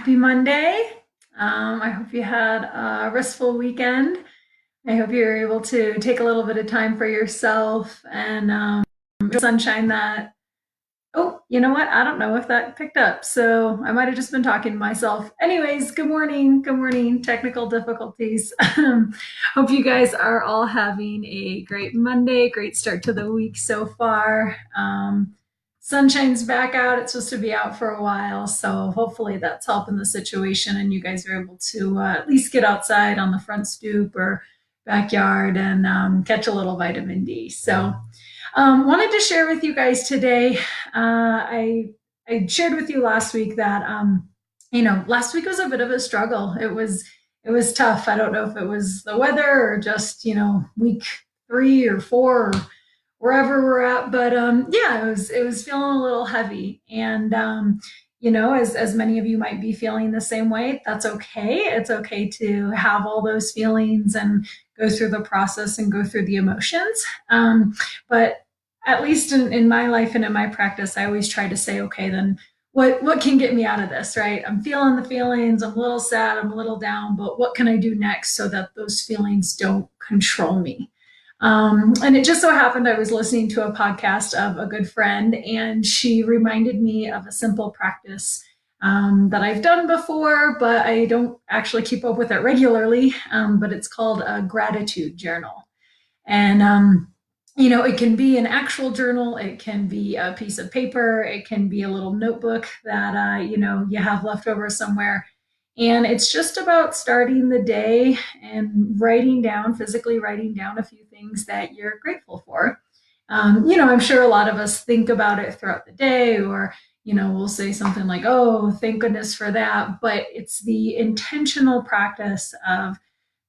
Happy Monday. I hope you had a restful weekend. I hope you were able to take a little bit of time for yourself and sunshine that. Oh, you know what? I don't know if that picked up. So I might have just been talking to myself. Anyways, good morning. Good morning. Technical difficulties. Hope you guys are all having a great Monday, great start to the week so far. Sunshine's back out. It's supposed to be out for a while. So hopefully that's helping the situation and you guys are able to at least get outside on the front stoop or backyard and catch a little vitamin D. So wanted to share with you guys today. I shared with you last week that last week was a bit of a struggle. It was tough. I don't know if it was the weather or just week 3 or 4 or wherever we're at, but yeah, it was feeling a little heavy, and as many of you might be feeling the same way, that's okay. It's okay to have all those feelings and go through the process and go through the emotions. But at least in my life and in my practice, I always try to say, okay, then what can get me out of this, right? I'm feeling the feelings, I'm a little sad, I'm a little down, but what can I do next so that those feelings don't control me? And it just so happened I was listening to a podcast of a good friend, and she reminded me of a simple practice that I've done before, but I don't actually keep up with it regularly. But it's called a gratitude journal. And it can be an actual journal, it can be a piece of paper, it can be a little notebook that you have left over somewhere. And it's just about starting the day and physically writing down a few things that you're grateful for. I'm sure a lot of us think about it throughout the day, or we'll say something like, oh, thank goodness for that. But it's the intentional practice of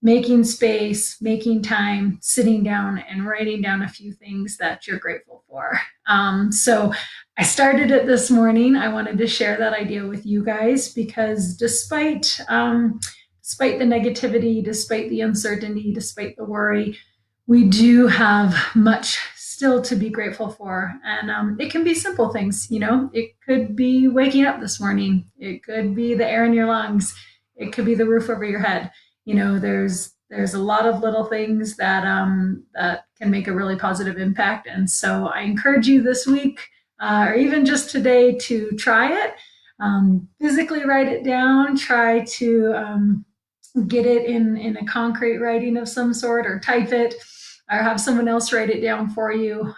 making space, making time, sitting down and writing down a few things that you're grateful for. So I started it this morning. I wanted to share that idea with you guys because despite the negativity, despite the uncertainty, despite the worry, we do have much still to be grateful for. And it can be simple things. It could be waking up this morning. It could be the air in your lungs. It could be the roof over your head. There's a lot of little things that can make a really positive impact. And so I encourage you this week, or even just today, to try it. Physically write it down. Try to get it in a concrete writing of some sort, or type it, or have someone else write it down for you.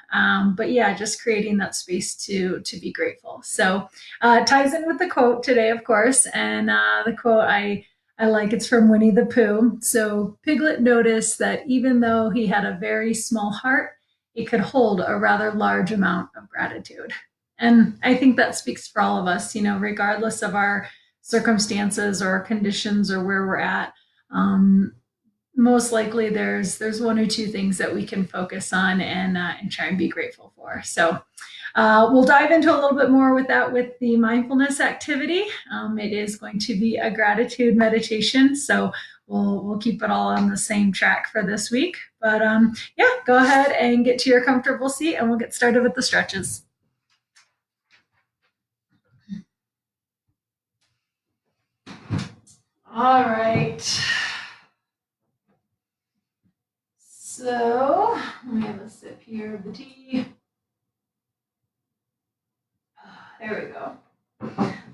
But yeah, just creating that space to be grateful. So it ties in with the quote today, of course. And the quote I like, it's from Winnie the Pooh. So Piglet noticed that even though he had a very small heart, it could hold a rather large amount of gratitude. And I think that speaks for all of us, regardless of our circumstances or conditions or where we're at. Most likely there's one or two things that we can focus on and try and be grateful for. So we'll dive into a little bit more with that with the mindfulness activity. It is going to be a gratitude meditation, so we'll keep it all on the same track for this week. But yeah, go ahead and get to your comfortable seat, and we'll get started with the stretches. All right. So let me have a sip here of the tea. There we go.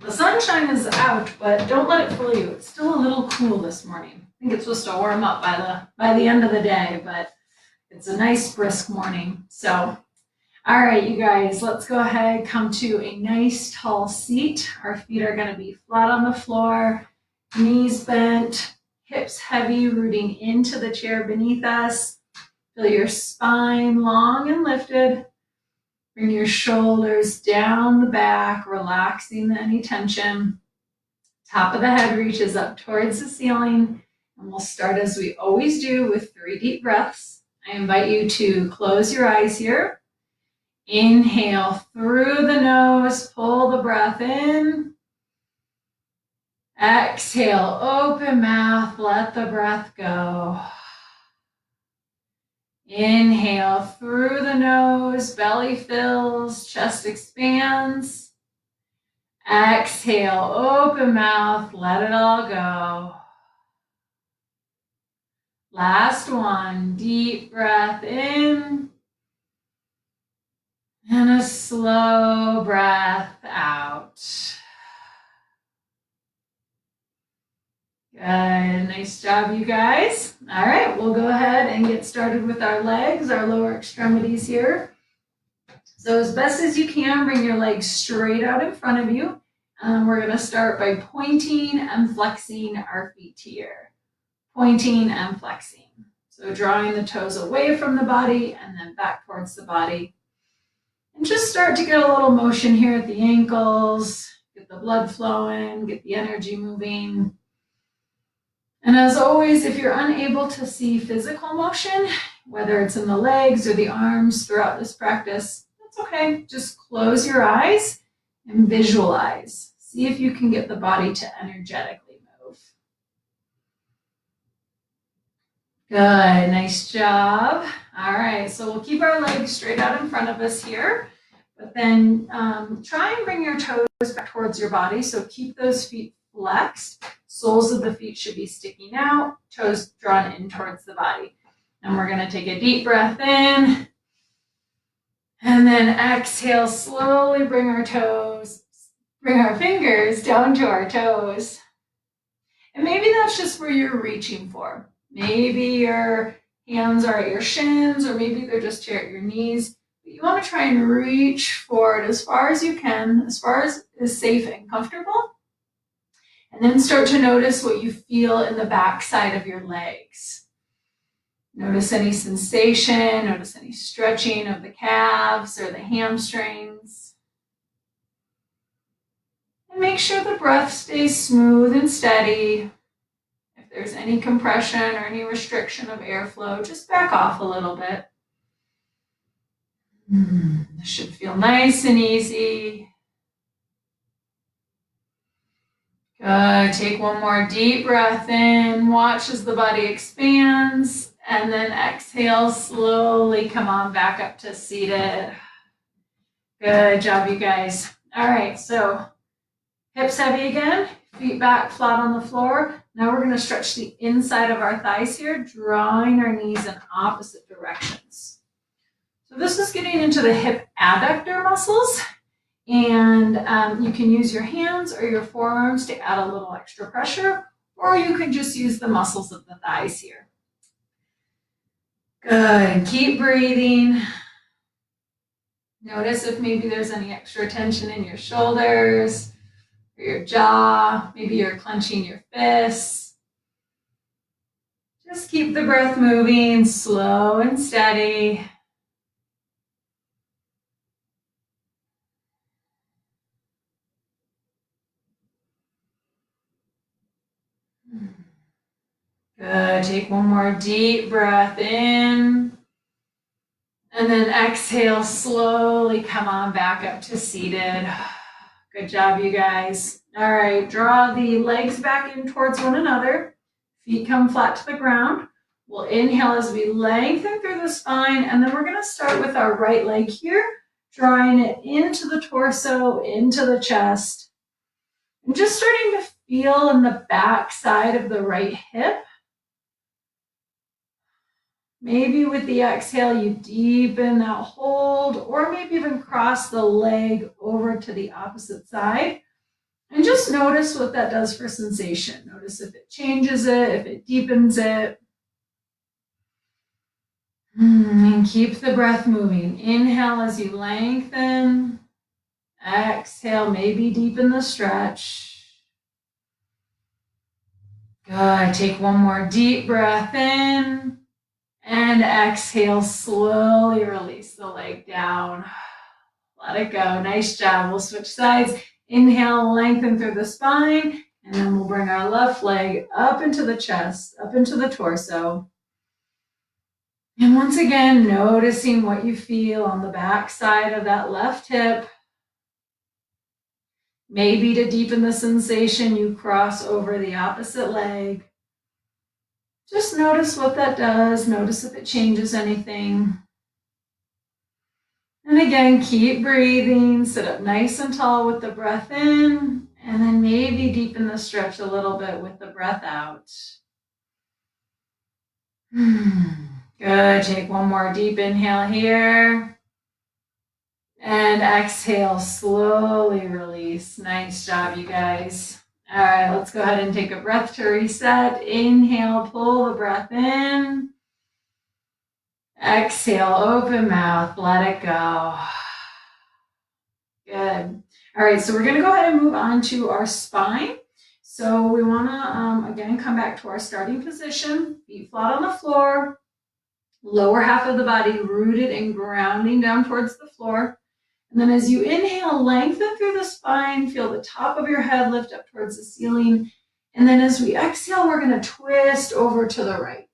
The sunshine is out, but don't let it fool you. It's still a little cool this morning. I think it's supposed to warm up by the end of the day, but it's a nice brisk morning. So, all right, you guys, let's go ahead, come to a nice tall seat. Our feet are going to be flat on the floor, knees bent, hips heavy, rooting into the chair beneath us. Feel your spine long and lifted. Bring your shoulders down the back, relaxing any tension. Top of the head reaches up towards the ceiling. And we'll start as we always do with 3 deep breaths. I invite you to close your eyes here. Inhale through the nose, pull the breath in. Exhale, open mouth, let the breath go. Inhale through the nose, belly fills, chest expands. Exhale, open mouth, let it all go. Last one, deep breath in. And a slow breath out. Good, nice job, you guys. All right, we'll go ahead and get started with our legs, our lower extremities here. So as best as you can, bring your legs straight out in front of you. We're gonna start by pointing and flexing our feet here. Pointing and flexing. So drawing the toes away from the body and then back towards the body. And just start to get a little motion here at the ankles, get the blood flowing, get the energy moving. And as always, if you're unable to see physical motion, whether it's in the legs or the arms throughout this practice, that's okay. Just close your eyes and visualize. See if you can get the body to energetically move. Good, nice job. All right, so we'll keep our legs straight out in front of us here, but then try and bring your toes back towards your body. So keep those feet flexed. Soles of the feet should be sticking out, toes drawn in towards the body. And we're gonna take a deep breath in, and then exhale, slowly bring our fingers down to our toes. And maybe that's just where you're reaching for. Maybe your hands are at your shins, or maybe they're just here at your knees. But you want to try and reach forward as far as you can, as far as is safe and comfortable. And then start to notice what you feel in the back side of your legs. Notice any sensation, notice any stretching of the calves or the hamstrings. And make sure the breath stays smooth and steady. If there's any compression or any restriction of airflow, just back off a little bit. This should feel nice and easy. Good. Take one more deep breath in. Watch as the body expands. And then exhale, slowly come on back up to seated. Good job, you guys. All right, so hips heavy again. Feet back flat on the floor. Now we're going to stretch the inside of our thighs here, drawing our knees in opposite directions. So this is getting into the hip adductor muscles. And you can use your hands or your forearms to add a little extra pressure, or you can just use the muscles of the thighs here. Good. Keep breathing. Notice if maybe there's any extra tension in your shoulders or your jaw. Maybe you're clenching your fists. Just keep the breath moving, slow and steady. Good. Take one more deep breath in. And then exhale, slowly come on back up to seated. Good job, you guys. All right, draw the legs back in towards one another. Feet come flat to the ground. We'll inhale as we lengthen through the spine, and then we're going to start with our right leg here, drawing it into the torso, into the chest. And just starting to feel in the back side of the right hip. Maybe with the exhale, you deepen that hold, or maybe even cross the leg over to the opposite side. And just notice what that does for sensation. Notice if it changes it, if it deepens it. And keep the breath moving. Inhale as you lengthen. Exhale, maybe deepen the stretch. Good. Take one more deep breath in. And exhale, slowly release the leg down. Let it go. Nice job. We'll switch sides. Inhale, lengthen through the spine, and then we'll bring our left leg up into the chest, up into the torso. And once again, noticing what you feel on the back side of that left hip. Maybe to deepen the sensation, you cross over the opposite leg. Just notice what that does. Notice if it changes anything. And again, keep breathing. Sit up nice and tall with the breath in, and then maybe deepen the stretch a little bit with the breath out. Good. Take one more deep inhale here. And exhale, slowly release. Nice job, you guys. All right, let's go ahead and take a breath to reset. Inhale, pull the breath in. Exhale, open mouth, let it go. Good. All right, so we're going to go ahead and move on to our spine. So we want to, again, come back to our starting position. Feet flat on the floor. Lower half of the body rooted and grounding down towards the floor. And then as you inhale, lengthen through the spine. Feel the top of your head lift up towards the ceiling. And then as we exhale, we're going to twist over to the right.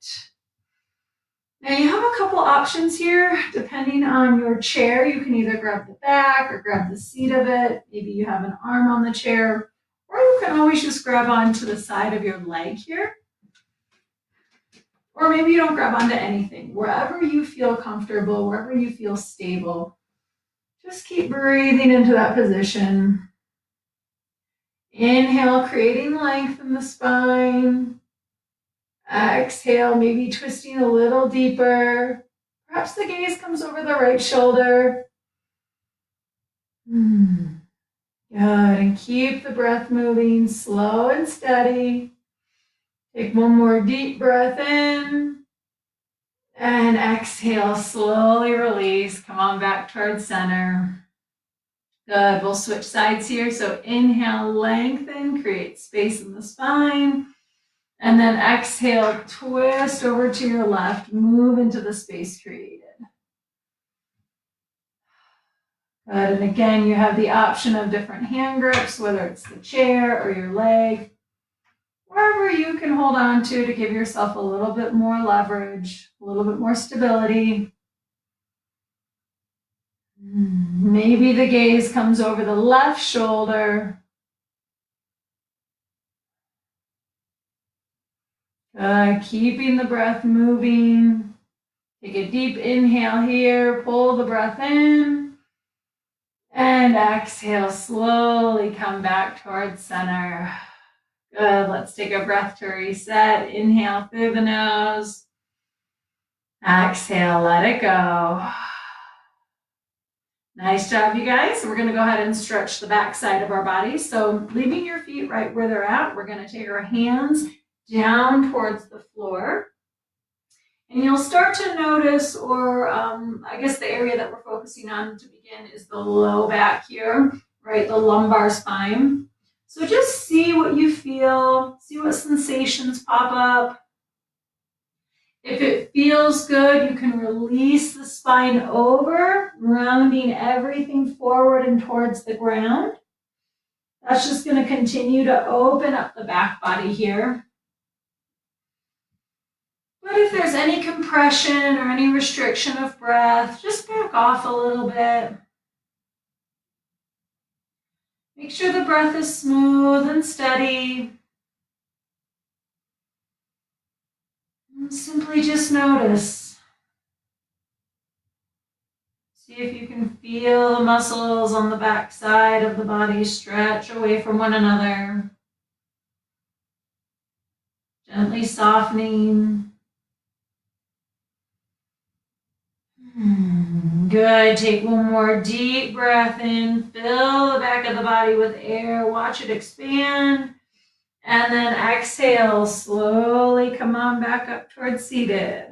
Now you have a couple options here, depending on your chair. You can either grab the back or grab the seat of it. Maybe you have an arm on the chair, or you can always just grab onto the side of your leg here. Or maybe you don't grab onto anything. Wherever you feel comfortable, wherever you feel stable, just keep breathing into that position. Inhale, creating length in the spine. Exhale, maybe twisting a little deeper. Perhaps the gaze comes over the right shoulder. Good, and keep the breath moving slow and steady. Take one more deep breath in. And exhale, slowly release. Come on back towards center. Good, we'll switch sides here. So inhale, lengthen, create space in the spine. And then exhale, twist over to your left, move into the space created. Good, and again, you have the option of different hand grips, whether it's the chair or your leg, wherever you can hold on to give yourself a little bit more leverage, a little bit more stability. Maybe the gaze comes over the left shoulder. Keeping the breath moving. Take a deep inhale here, pull the breath in. And exhale, slowly come back towards center. Good, let's take a breath to reset. Inhale through the nose. Exhale, let it go. Nice job, you guys. We're going to go ahead and stretch the back side of our body. So leaving your feet right where they're at, we're going to take our hands down towards the floor. And you'll start to notice, or I guess the area that we're focusing on to begin is the low back here, right? The lumbar spine. So just see what you feel, see what sensations pop up. If it feels good, you can release the spine over, rounding everything forward and towards the ground. That's just going to continue to open up the back body here. But if there's any compression or any restriction of breath, just back off a little bit. Make sure the breath is smooth and steady. And simply just notice. See if you can feel the muscles on the back side of the body stretch away from one another. Gently softening. Good. Take one more deep breath in. Fill the back of the body with air. Watch it expand. And then exhale. Slowly come on back up towards seated.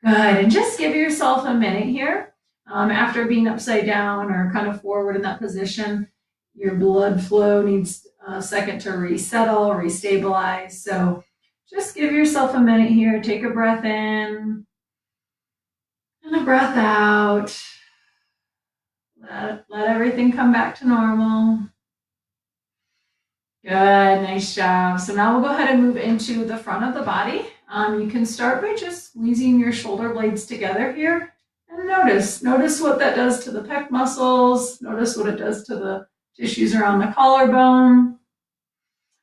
Good. And just give yourself a minute here. After being upside down or kind of forward in that position, your blood flow needs a second to resettle, restabilize. So just give yourself a minute here. Take a breath in. And a breath out. Let everything come back to normal. Good, nice job. So now we'll go ahead and move into the front of the body. You can start by just squeezing your shoulder blades together here. And notice what that does to the pec muscles. Notice what it does to the tissues around the collarbone.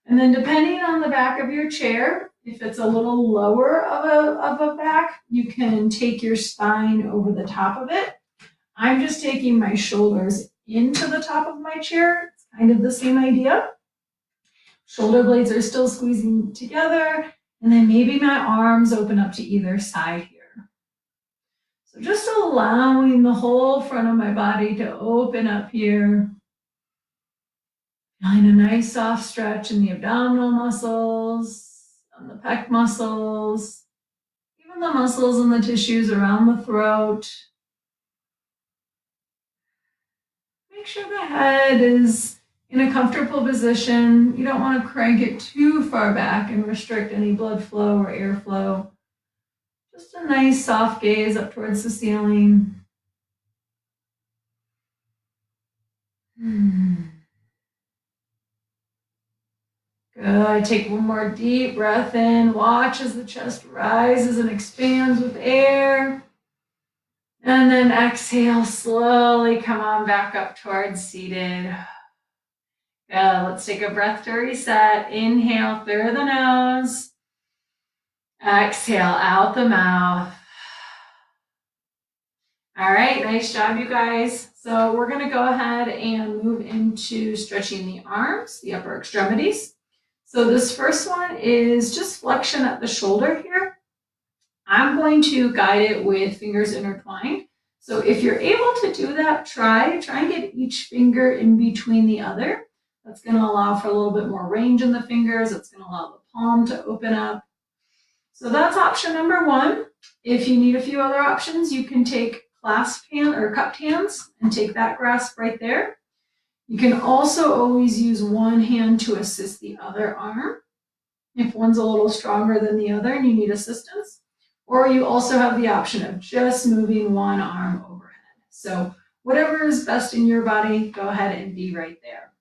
And then depending on the back of your chair, if it's a little lower of a back, you can take your spine over the top of it. I'm just taking my shoulders into the top of my chair. It's kind of the same idea. Shoulder blades are still squeezing together, and then maybe my arms open up to either side here. So just allowing the whole front of my body to open up here. Feeling a nice soft stretch in the abdominal muscles, on the pec muscles, even the muscles and the tissues around the throat. Make sure the head is in a comfortable position. You don't want to crank it too far back and restrict any blood flow or airflow. Just a nice soft gaze up towards the ceiling. Good. Take one more deep breath in. Watch as the chest rises and expands with air. And then exhale, slowly come on back up towards seated. Good. Let's take a breath to reset. Inhale through the nose. Exhale out the mouth. All right, nice job, you guys. So we're going to go ahead and move into stretching the arms, the upper extremities. So this first one is just flexion at the shoulder here. I'm going to guide it with fingers intertwined. So if you're able to do that, try and get each finger in between the other. That's going to allow for a little bit more range in the fingers. It's going to allow the palm to open up. So that's option number one. If you need a few other options, you can take clasped hand or cupped hands and take that grasp right there. You can also always use one hand to assist the other arm if one's a little stronger than the other and you need assistance. Or you also have the option of just moving one arm overhead. So whatever is best in your body, go ahead and be right there.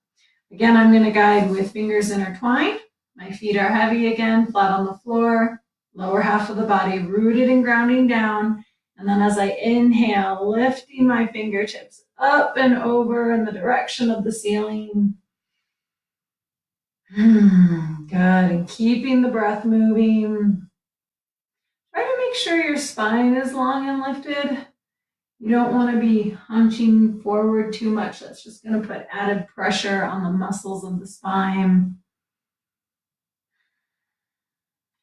Again, I'm going to guide with fingers intertwined. My feet are heavy again, flat on the floor. Lower half of the body rooted and grounding down. And then as I inhale, lifting my fingertips up and over in the direction of the ceiling. Good. And keeping the breath moving. Try to make sure your spine is long and lifted. You don't want to be hunching forward too much. That's just going to put added pressure on the muscles of the spine.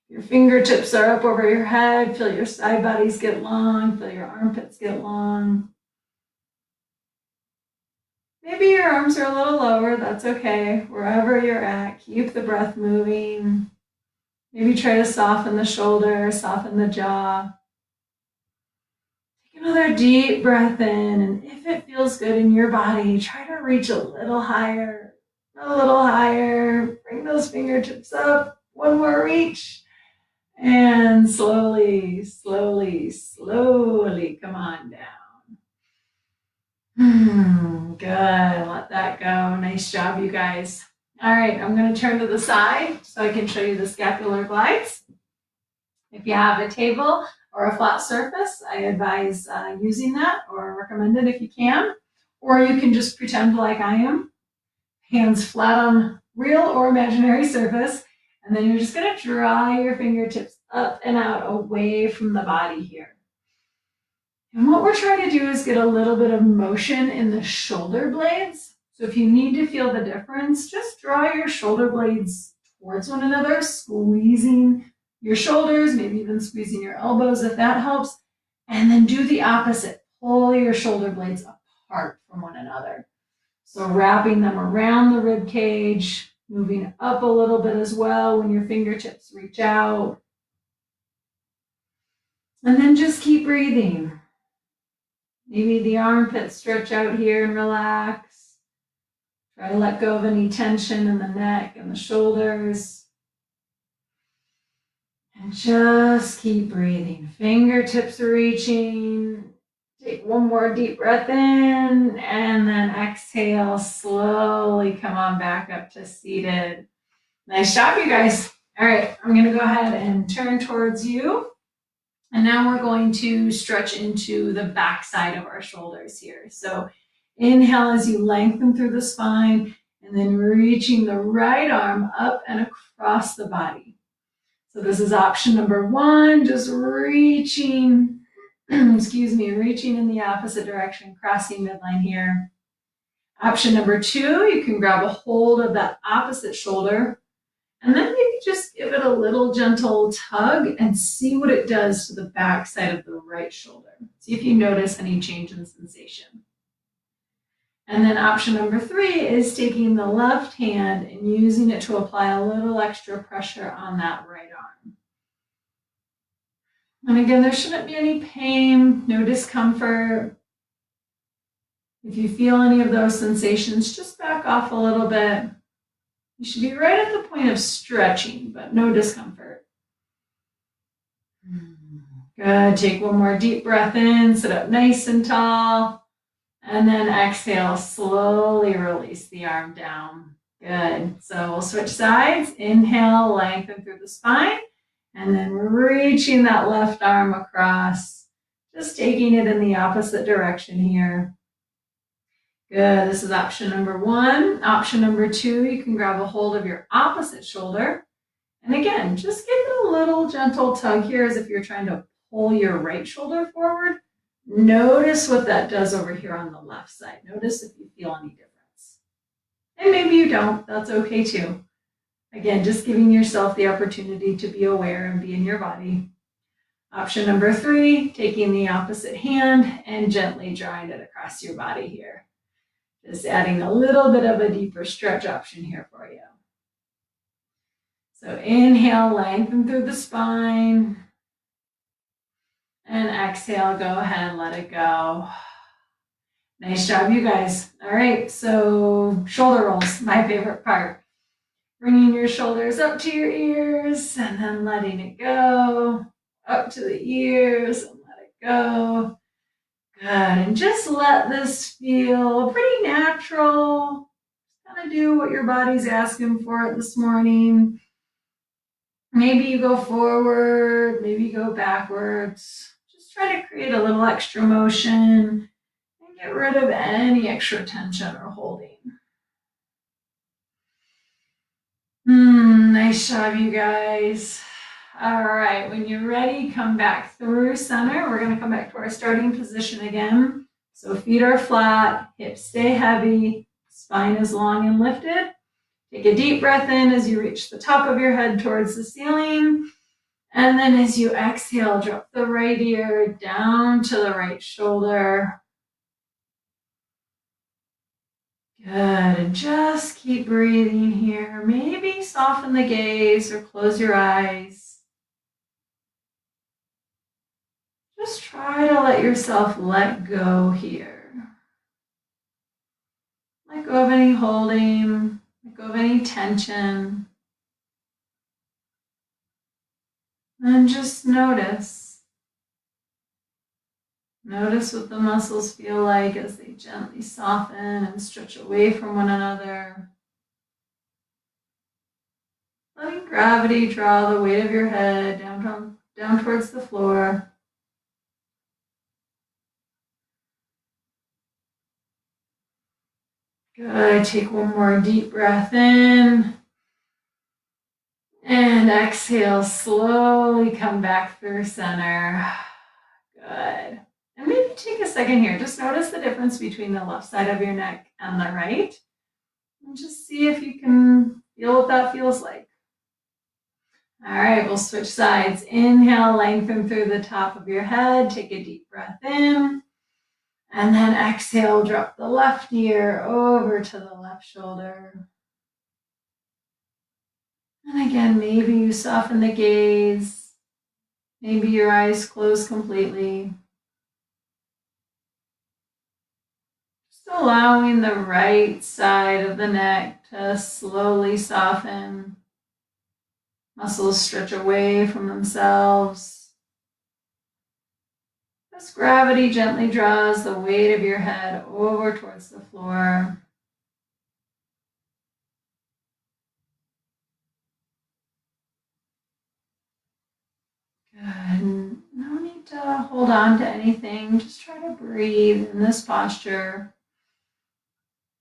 Your fingertips are up over your head. Feel your side bodies get long. Feel your armpits get long. Maybe your arms are a little lower. That's okay. Wherever you're at, keep the breath moving. Maybe try to soften the shoulder, soften the jaw. Take another deep breath in, and if it feels good in your body, try to reach a little higher. A little higher. Bring those fingertips up. One more reach. And slowly, slowly, slowly come on down. Good. Let that go. Nice job, you guys. All right, I'm going to turn to the side so I can show you the scapular glides. If you have a table or a flat surface, I advise using that or recommend it if you can. Or you can just pretend like I am. Hands flat on real or imaginary surface. And then you're just going to draw your fingertips up and out away from the body here. And what we're trying to do is get a little bit of motion in the shoulder blades. So if you need to feel the difference, just draw your shoulder blades towards one another, squeezing your shoulders, maybe even squeezing your elbows if that helps. And then do the opposite. Pull your shoulder blades apart from one another. So wrapping them around the rib cage, moving up a little bit as well when your fingertips reach out. And then just keep breathing. Maybe the armpits stretch out here and relax. Try to let go of any tension in the neck and the shoulders. And just keep breathing. Fingertips reaching. Take one more deep breath in and then exhale. Slowly come on back up to seated. Nice job, you guys. All right, I'm going to go ahead and turn towards you. And now we're going to stretch into the back side of our shoulders here. So inhale as you lengthen through the spine and then reaching the right arm up and across the body. So this is option number one, just reaching excuse me, reaching in the opposite direction, crossing midline here. Option number 2, you can grab a hold of that opposite shoulder and then maybe just give it a little gentle tug and see what it does to the back side of the right shoulder. See if you notice any change in sensation. And then option number 3 is taking the left hand and using it to apply a little extra pressure on that right arm. And again, there shouldn't be any pain, no discomfort. If you feel any of those sensations, just back off a little bit. You should be right at the point of stretching, but no discomfort. Good. Take one more deep breath in, sit up nice and tall, and then exhale, slowly release the arm down. Good. So we'll switch sides. Inhale, lengthen through the spine, and then reaching that left arm across, just taking it in the opposite direction here. Good. This is option number 1. Option number 2, you can grab a hold of your opposite shoulder. And again, just give it a little gentle tug here as if you're trying to pull your right shoulder forward. Notice what that does over here on the left side. Notice if you feel any difference. And maybe you don't. That's okay too. Again, just giving yourself the opportunity to be aware and be in your body. Option number 3, taking the opposite hand and gently drawing it across your body here. Just adding a little bit of a deeper stretch option here for you. So inhale, lengthen through the spine. And exhale, go ahead, let it go. Nice job, you guys. All right, so shoulder rolls, my favorite part. Bringing your shoulders up to your ears and then letting it go. Up to the ears and let it go. Good, and just let this feel pretty natural. Kind of do what your body's asking for it this morning. Maybe you go forward, maybe you go backwards. Just try to create a little extra motion and get rid of any extra tension or holding. Nice job, you guys. All right, when you're ready, come back through center. We're going to come back to our starting position again. So feet are flat, hips stay heavy, spine is long and lifted. Take a deep breath in as you reach the top of your head towards the ceiling. And then as you exhale, drop the right ear down to the right shoulder. Good, and just keep breathing here. Maybe soften the gaze or close your eyes. Just try to let yourself let go here. Let go of any holding, let go of any tension. And just notice. Notice what the muscles feel like as they gently soften and stretch away from one another. Letting gravity draw the weight of your head down towards the floor. Good. Take one more deep breath in. And exhale, slowly come back through center. Good. And maybe take a second here. Just notice the difference between the left side of your neck and the right. And just see if you can feel what that feels like. All right, we'll switch sides. Inhale, lengthen through the top of your head. Take a deep breath in. And then exhale, drop the left ear over to the left shoulder. And again, maybe you soften the gaze. Maybe your eyes close completely. Just allowing the right side of the neck to slowly soften. Muscles stretch away from themselves. As gravity gently draws the weight of your head over towards the floor. Good. No need to hold on to anything. Just try to breathe in this posture.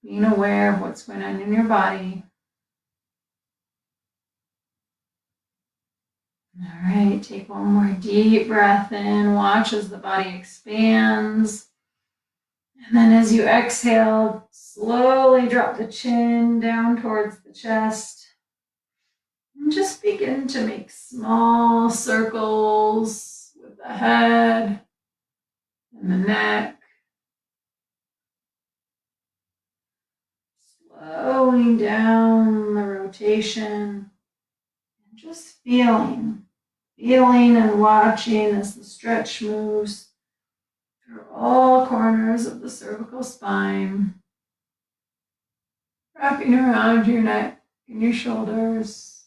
Being aware of what's going on in your body. All right, take one more deep breath in. Watch as the body expands. And then as you exhale, slowly drop the chin down towards the chest. And just begin to make small circles with the head and the neck. Slowing down the rotation. And just feeling and watching as the stretch moves through all corners of the cervical spine, wrapping around your neck and your shoulders.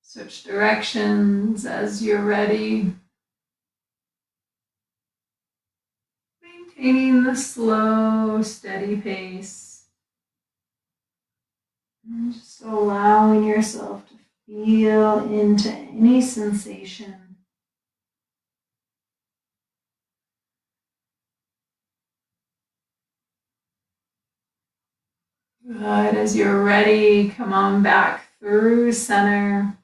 Switch directions as you're ready. Maintaining the slow, steady pace. And just allowing yourself to feel into any sensation. Good. As you're ready, come on back through center.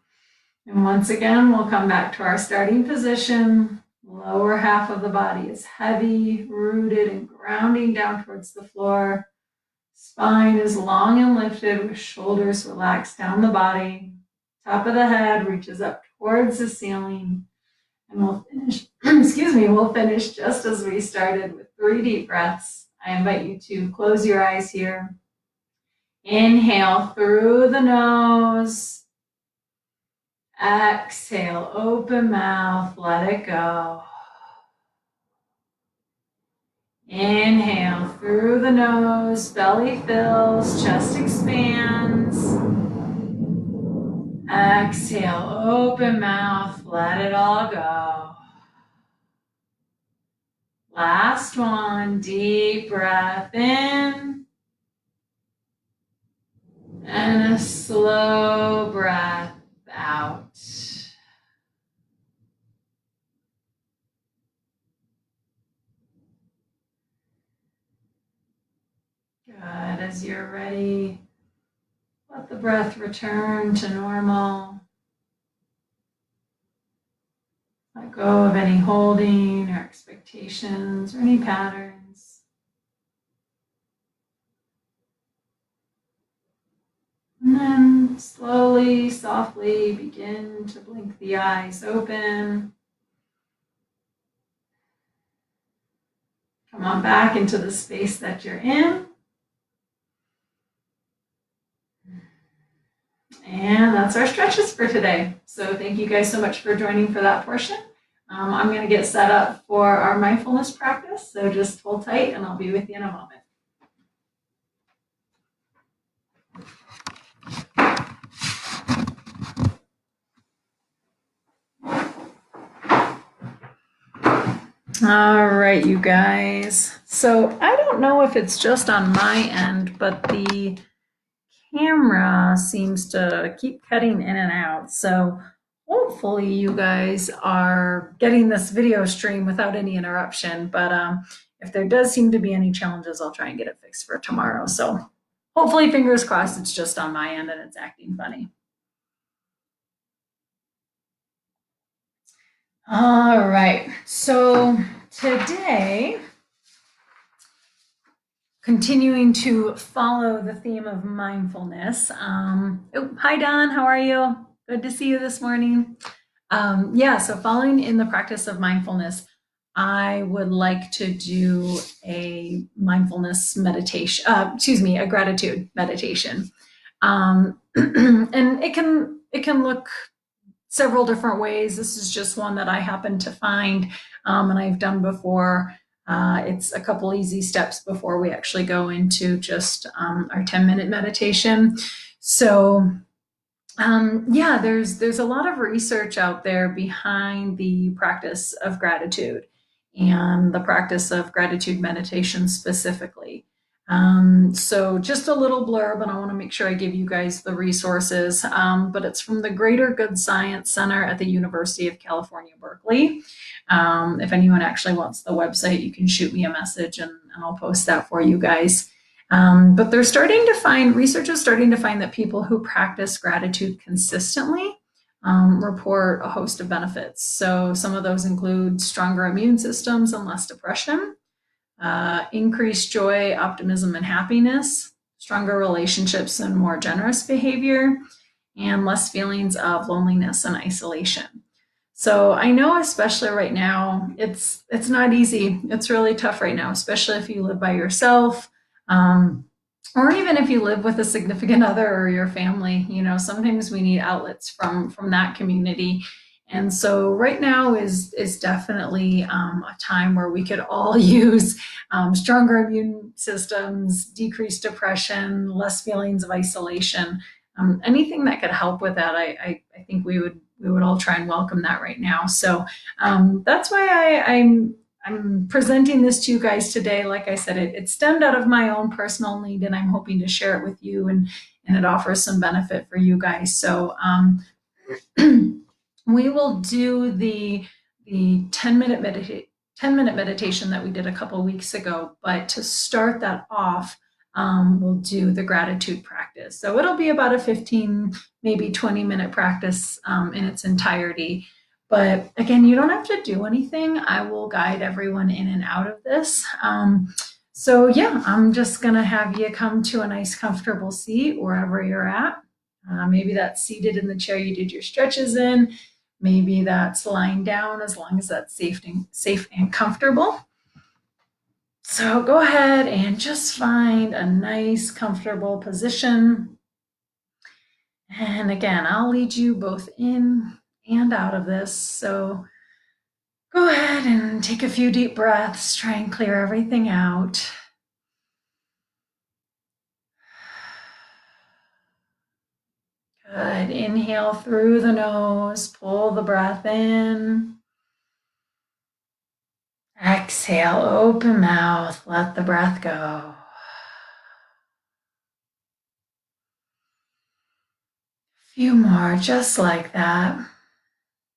And once again, we'll come back to our starting position. Lower half of the body is heavy, rooted, and grounding down towards the floor. Spine is long and lifted with shoulders relaxed down the body. Top of the head reaches up towards the ceiling. And we'll finish, we'll finish just as we started with 3 deep breaths. I invite you to close your eyes here. Inhale through the nose. Exhale, open mouth, let it go. Inhale through the nose, belly fills, chest expands. Exhale, open mouth, let it all go. Last one, deep breath in. And a slow breath out. Good. As you're ready, let the breath return to normal. Let go of any holding or expectations or any patterns. And then slowly, softly begin to blink the eyes open. Come on back into the space that you're in. And that's our stretches for today. So thank you guys so much for joining for that portion. I'm going to get set up for our mindfulness practice. So just hold tight and I'll be with you in a moment. All right, you guys. So I don't know if it's just on my end, but the camera seems to keep cutting in and out. So hopefully you guys are getting this video stream without any interruption. But if there does seem to be any challenges, I'll try and get it fixed for tomorrow. So hopefully, fingers crossed, it's just on my end and it's acting funny. All right, so today, continuing to follow the theme of mindfulness. Hi, Don, how are you? Good to see you this morning. So following in the practice of mindfulness, I would like to do a mindfulness meditation, a gratitude meditation. And it can look several different ways. This is just one that I happen to find and I've done before. It's a couple easy steps before we actually go into just our 10-minute meditation. So there's a lot of research out there behind the practice of gratitude and the practice of gratitude meditation specifically. So just a little blurb, and I want to make sure I give you guys the resources, but it's from the Greater Good Science Center at the University of California, Berkeley. If anyone actually wants the website, you can shoot me a message and I'll post that for you guys. But research is starting to find that people who practice gratitude consistently report a host of benefits. So some of those include stronger immune systems and less depression, increased joy, optimism, and happiness, stronger relationships and more generous behavior, and less feelings of loneliness and isolation. So I know, especially right now, it's not easy. It's really tough right now, especially if you live by yourself, um, or even if you live with a significant other or your family. You know, sometimes we need outlets from that community. And so right now is definitely a time where we could all use stronger immune systems, decreased depression, less feelings of isolation. Anything that could help with that, I think we would all try and welcome that right now. So that's why I'm presenting this to you guys today. Like I said, it stemmed out of my own personal need, and I'm hoping to share it with you, and it offers some benefit for you guys. So we will do the 10-minute meditation that we did a couple weeks ago. But to start that off, we'll do the gratitude practice. So it'll be about a 15, maybe 20-minute practice in its entirety. But again, you don't have to do anything. I will guide everyone in and out of this. So yeah, I'm just gonna have you come to a nice comfortable seat wherever you're at. Maybe that's seated in the chair you did your stretches in. Maybe that's lying down, as long as that's safe and comfortable. So go ahead and just find a nice, comfortable position. And again, I'll lead you both in and out of this. So go ahead and take a few deep breaths, try and clear everything out. Good. Inhale through the nose, pull the breath in. Exhale, open mouth, let the breath go. Few more, just like that.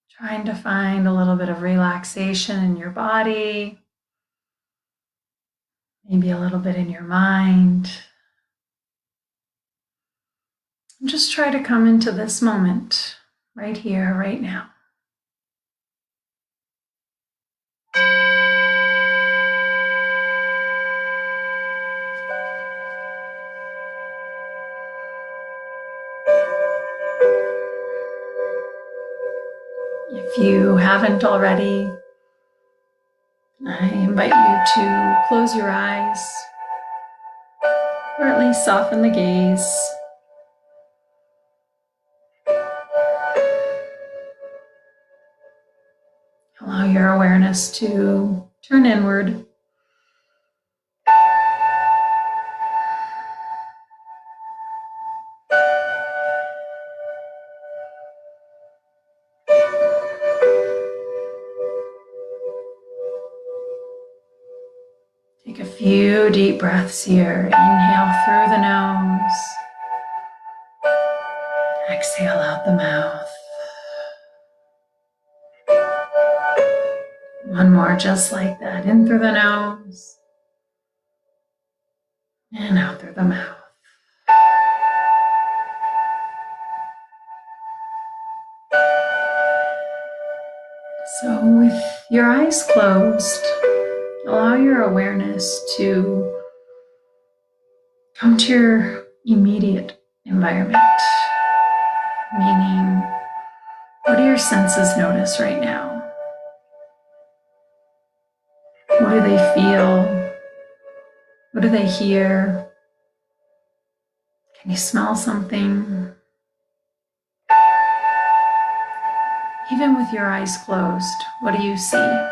Trying to find a little bit of relaxation in your body, maybe a little bit in your mind. And just try to come into this moment, right here, right now. If you haven't already, I invite you to close your eyes, or at least soften the gaze. Allow your awareness to turn inward. Take a few deep breaths here. Inhale through the nose. Exhale out the mouth. One more just like that. In through the nose and out through the mouth. So with your eyes closed, allow your awareness to come to your immediate environment. Meaning, what do your senses notice right now? What do they feel? What do they hear? Can you smell something? Even with your eyes closed, what do you see?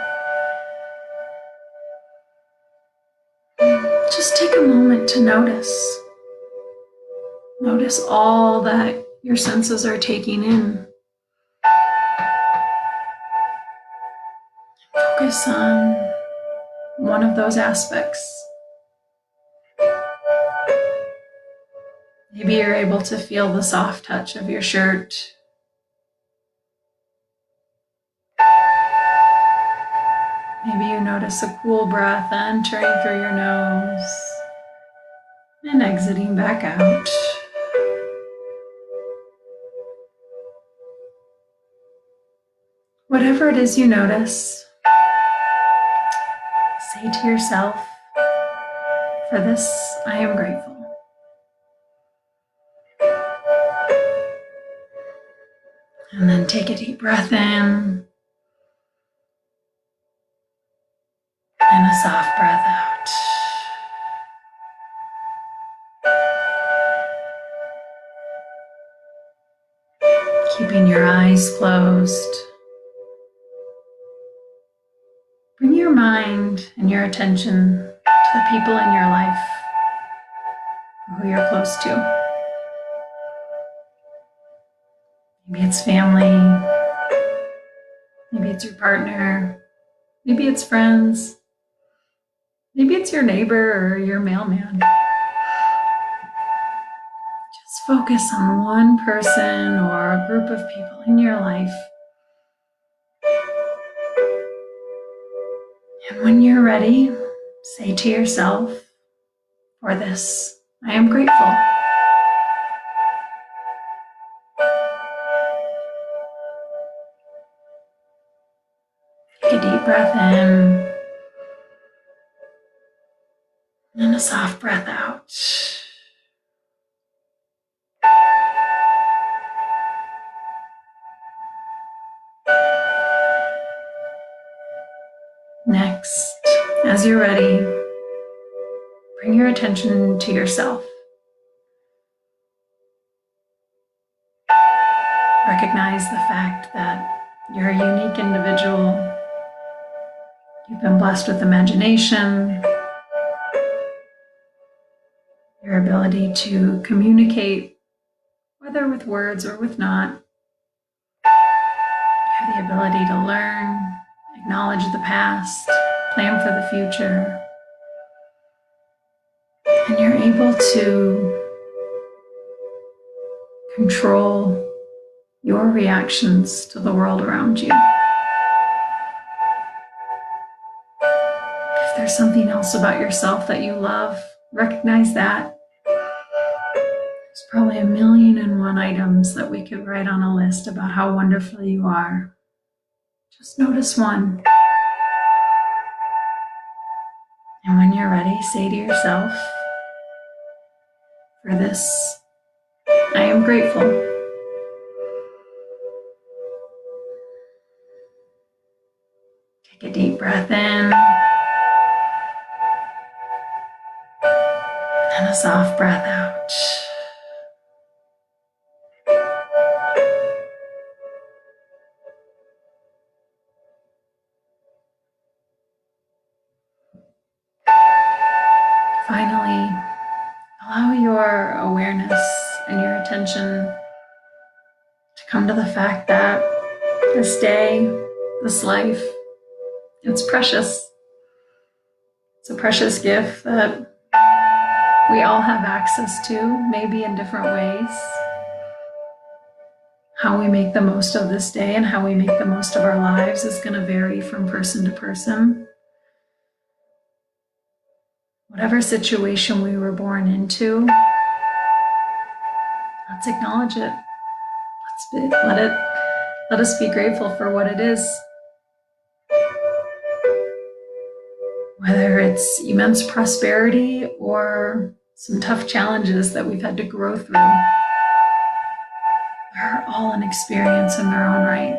Just take a moment to notice. Notice all that your senses are taking in. Focus on one of those aspects. Maybe you're able to feel the soft touch of your shirt. Maybe you notice a cool breath entering through your nose and exiting back out. Whatever it is you notice, say to yourself, for this, I am grateful. And then take a deep breath in and a soft breath out. Keeping your eyes closed. Bring your mind and your attention to the people in your life who you're close to. Maybe it's family, maybe it's your partner, maybe it's friends, maybe it's your neighbor or your mailman. Just focus on one person or a group of people in your life. And when you're ready, say to yourself, for this, I am grateful. Take a deep breath in and a soft breath out. Next, as you're ready, bring your attention to yourself. Recognize the fact that you're a unique individual. You've been blessed with imagination, your ability to communicate, whether with words or with not. You have the ability to learn, acknowledge the past, plan for the future. And you're able to control your reactions to the world around you. If there's something else about yourself that you love, recognize that. There's probably 1,000,001 items that we could write on a list about how wonderful you are. Just notice one. And when you're ready, say to yourself, for this, I am grateful. Take a deep breath in and a soft breath out. Finally, allow your awareness and your attention to come to the fact that this day, this life, it's precious. It's a precious gift that we all have access to, maybe in different ways. How we make the most of this day and how we make the most of our lives is going to vary from person to person. Whatever situation we were born into, let's acknowledge it. Let us be grateful for what it is. Whether it's immense prosperity or some tough challenges that we've had to grow through, they're all an experience in their own right.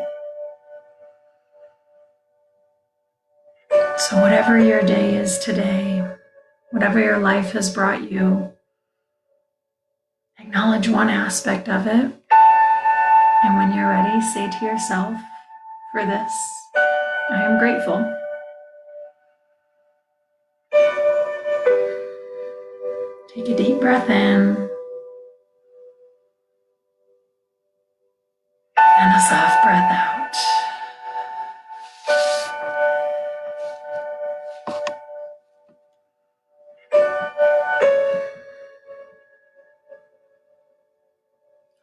So whatever your day is today, whatever your life has brought you, acknowledge one aspect of it. And when you're ready, say to yourself, for this, I am grateful. Take a deep breath in and a soft breath out.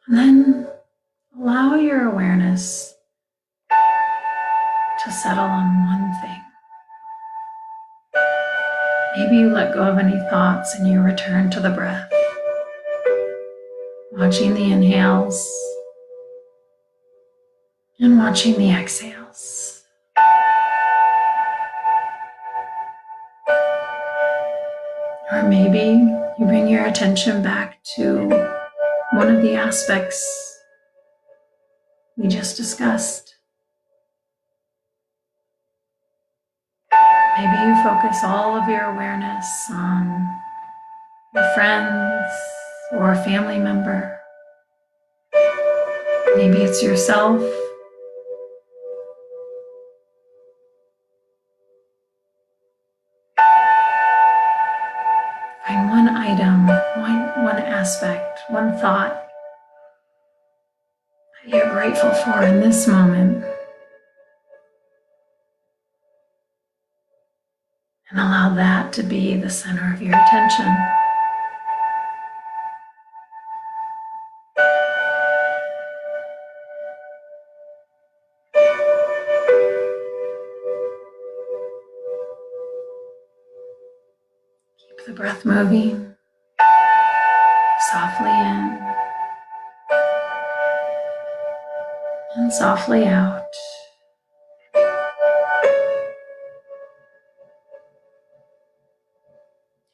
And then allow your awareness to settle on one thing. Maybe you let go of any thoughts and you return to the breath, watching the inhales and watching the exhales. Or maybe you bring your attention back to one of the aspects we just discussed. Maybe you focus all of your awareness on your friends or a family member. Maybe it's yourself. Find one item, one aspect, one thought that you're grateful for in this moment. And allow that to be the center of your attention. Keep the breath moving softly in and softly out.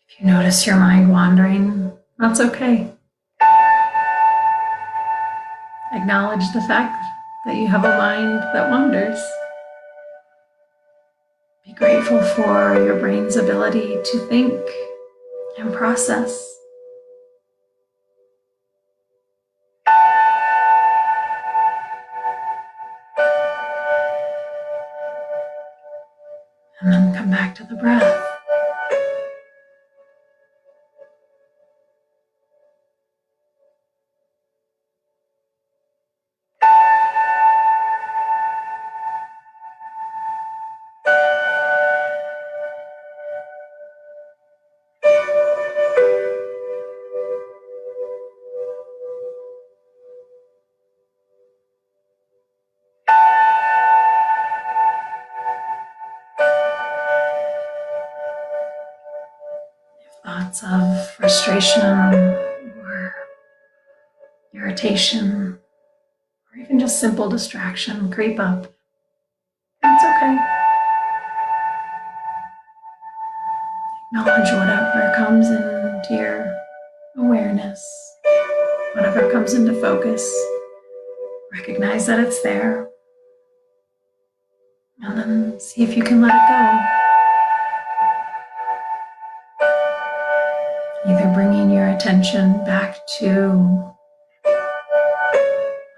If you notice your mind wandering, that's okay. Acknowledge the fact that you have a mind that wanders. Be grateful for your brain's ability to think and process. And then come back to the breath. Thoughts of frustration or irritation or even just simple distraction creep up. That's okay. Acknowledge whatever comes into your awareness, whatever comes into focus. Recognize that it's there. And then see if you can let it go. Either bringing your attention back to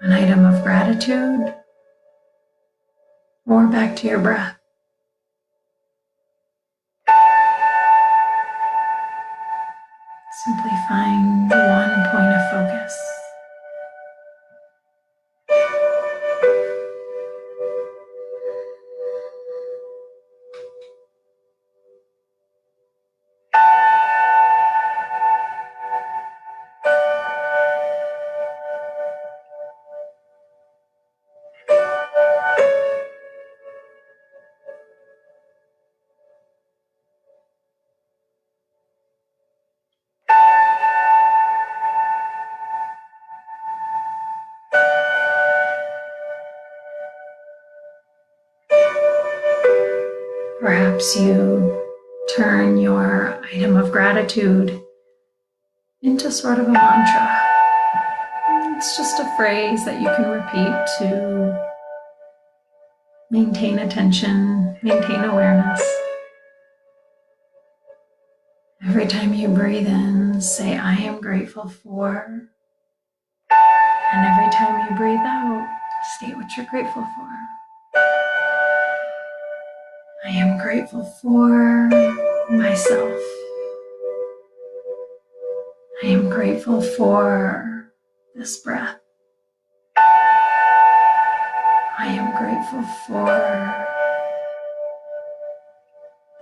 an item of gratitude or back to your breath. Simply find one point of focus. Perhaps you turn your item of gratitude into sort of a mantra. It's just a phrase that you can repeat to maintain attention, maintain awareness. Every time you breathe in, say, I am grateful for. And every time you breathe out, state what you're grateful for. I am grateful for myself. I am grateful for this breath. I am grateful for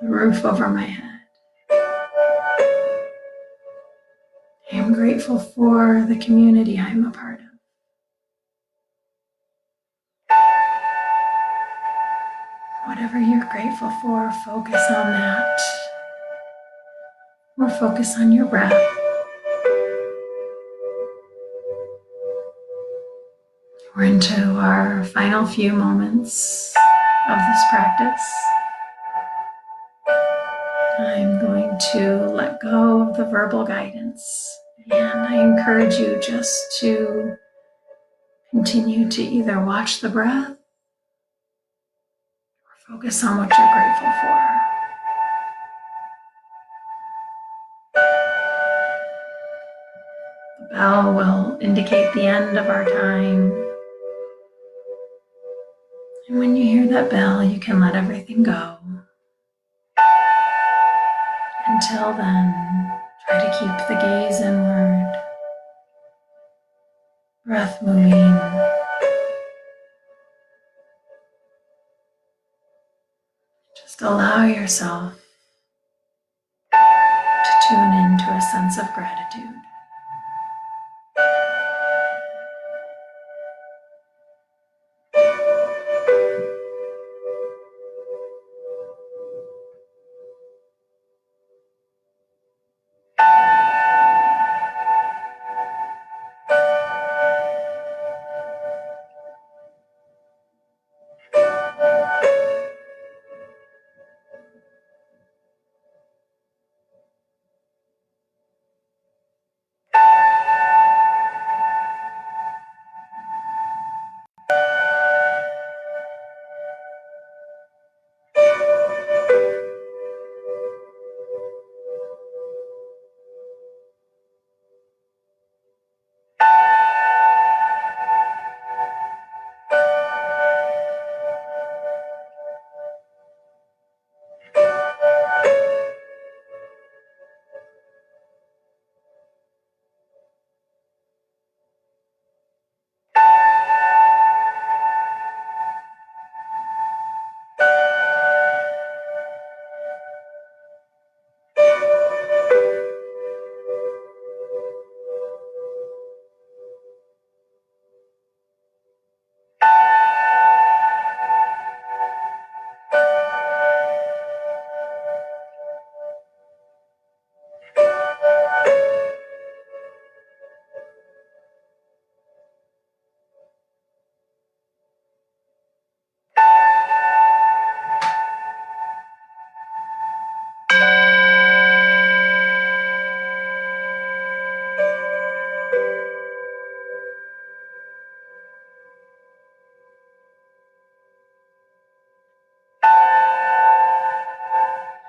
the roof over my head. I am grateful for the community I am a part of. Whatever you're grateful for, focus on that. or focus on your breath. We're into our final few moments of this practice. I'm going to let go of the verbal guidance, and I encourage you just to continue to either watch the breath or focus on what you're grateful for. The bell will indicate the end of our time. And when you hear that bell, you can let everything go. Until then, try to keep the gaze inward, breath moving. Just allow yourself to tune into a sense of gratitude.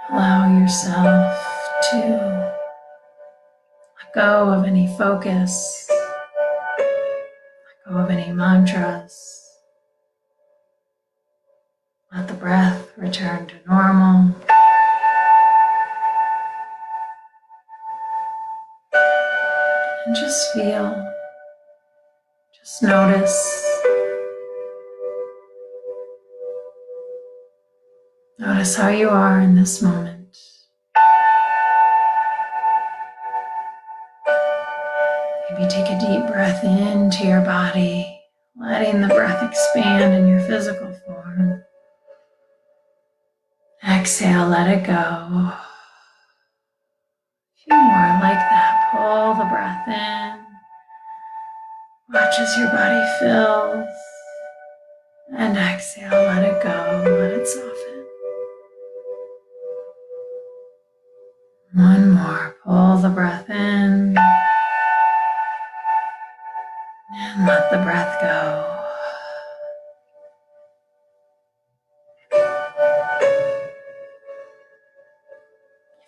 Allow yourself to let go of any focus, let go of any mantras. Let the breath return to normal. And just feel, just notice. Notice how you are in this moment. Maybe take a deep breath into your body, letting the breath expand in your physical form. Exhale, let it go. A few more like that. Pull the breath in. Watch as your body fills. And exhale, let it go. Let it soften. One more. Pull the breath in. And let the breath go.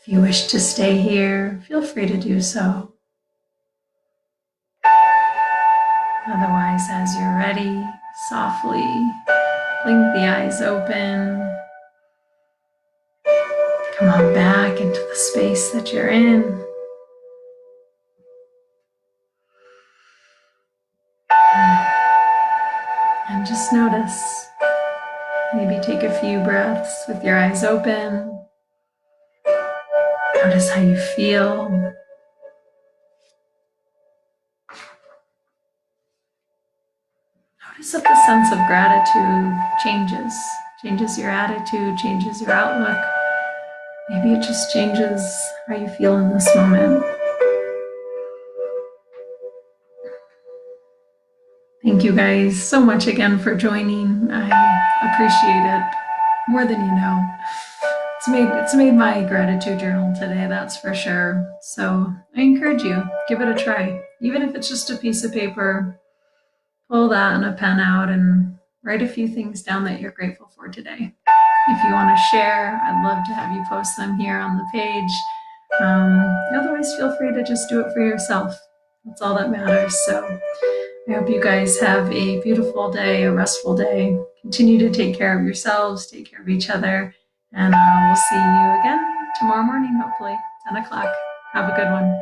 If you wish to stay here, feel free to do so. Otherwise, as you're ready, softly blink the eyes open. Come on back into the space that you're in. And just notice. Maybe take a few breaths with your eyes open. Notice how you feel. Notice if the sense of gratitude changes your attitude, changes your outlook. Maybe it just changes how you feel in this moment. Thank you guys so much again for joining. I appreciate it more than you know. It's made my gratitude journal today, that's for sure. So I encourage you, give it a try. Even if it's just a piece of paper, pull that and a pen out and write a few things down that you're grateful for today. If you want to share, I'd love to have you post them here on the page. Otherwise, feel free to just do it for yourself. That's all that matters. So I hope you guys have a beautiful day, a restful day. Continue to take care of yourselves, take care of each other, and we'll see you again tomorrow morning, hopefully, 10 o'clock. Have a good one.